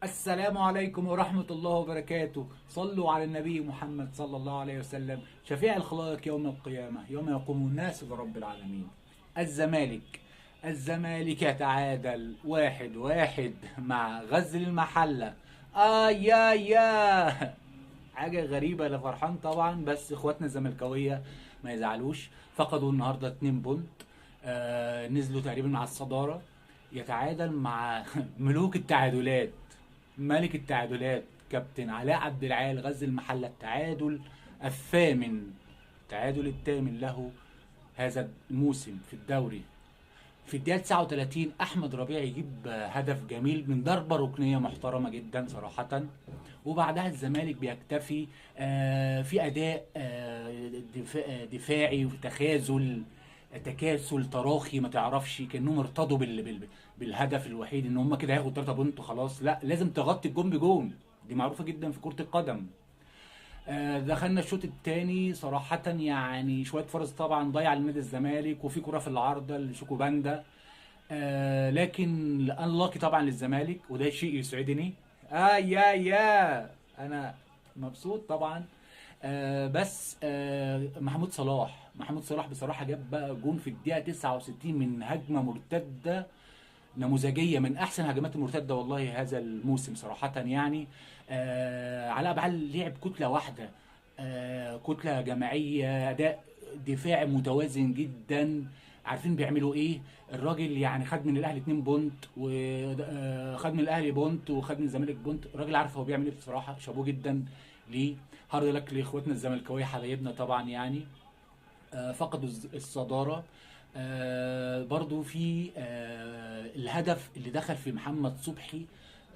السلام عليكم ورحمة الله وبركاته. صلوا على النبي محمد صلى الله عليه وسلم شفيع الخلائق يوم القيامة، يوم يقوم الناس لرب العالمين. الزمالك يتعادل 1-1 مع غزل المحلة. يا حاجة غريبة. أنا فرحان طبعا، بس اخواتنا الزملكاوية ما يزعلوش. فقدوا النهاردة 2 بونت. نزلوا تقريبا مع الصدارة. يتعادل مع ملوك التعادلات، ملك التعادلات كابتن علاء عبد العال غزل المحلة. الثامن التعادل الثامن له هذا الموسم في الدوري. في الدقيقة 39 أحمد ربيع يجيب هدف جميل من ضربة ركنية محترمة جدا صراحة. وبعدها الزمالك بيكتفي في أداء دفاعي وتخاذل، تكاسل تراخي، ما تعرفش كأنهم ارتضوا بالهدف الوحيد ان هم كده هياخدوا 3 بونت خلاص. لا، لازم تغطي الجون بجون، دي معروفة جدا في كرة القدم. دخلنا الشوط الثاني صراحة، يعني شوية فرص طبعا ضيع لنادي الزمالك، وفي كرة في العارضة لشوكو باندا. لكن انلاكي طبعا للزمالك، وده شيء يسعدني. يا انا مبسوط طبعا. بس محمود صلاح بصراحة جاب بقى جون في الدقيقة 69 من هجمة مرتدة نموذجيه، من احسن هجمات المرتده والله هذا الموسم صراحه يعني. علاء ابعال لعب كتله واحده، كتله جماعيه، اداء دفاعي متوازن جدا. عارفين بيعملوا ايه. الراجل يعني خد من الاهلي 2 بونت، وخد من الاهلي بونت، وخد من الزمالك بونت. الراجل عارف هو بيعمل ايه بصراحه، شابوه جدا ليه. هارد لك لاخواتنا الزملكاويه حبايبنا طبعا يعني. فقدوا الصدارة. برضو في الهدف اللي دخل في محمد صبحي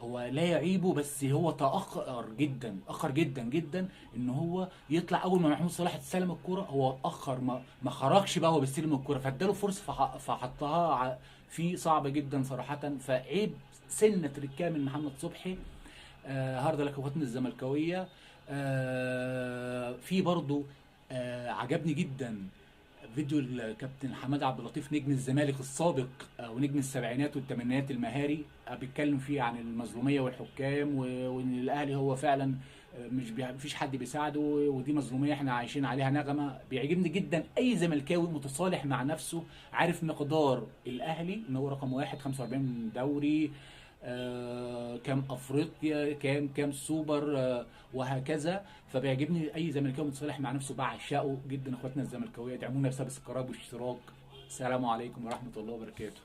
هو لا يعيبه، بس هو تأخر جدا، أخر جدا جدا إن هو يطلع. أول ما محمود صلاح استلم الكرة هو اتأخر، ما خرجش بقى، هو بيستلم الكرة فاداله فرصة فحطها في صعبة جدا صراحة. فعيب سنة تركية من محمد صبحي. هارد لك اخواتنا الزملكاويه. في برضو عجبني جدا فيديو الكابتن حماد عبد اللطيف نجم الزمالك السابق، ونجم السبعينات والثمانينات المهاري. بيتكلم فيه عن المظلوميه والحكام، وان الاهلي هو فعلا مش مفيش حد بيساعده، ودي مظلوميه احنا عايشين عليها نغمه. بيعجبني جدا اي زملكاوي متصالح مع نفسه، عارف مقدار الاهلي ان هو رقم واحد، 45 دوري، كام افريقيا، كام سوبر، وهكذا. فبيعجبني اي زملكاوي متصالح مع نفسه، بعشقه جدا. اخواتنا الزملكاويه ادعمونا بسبب السبسكرايب والاشتراك. السلام عليكم ورحمه الله وبركاته.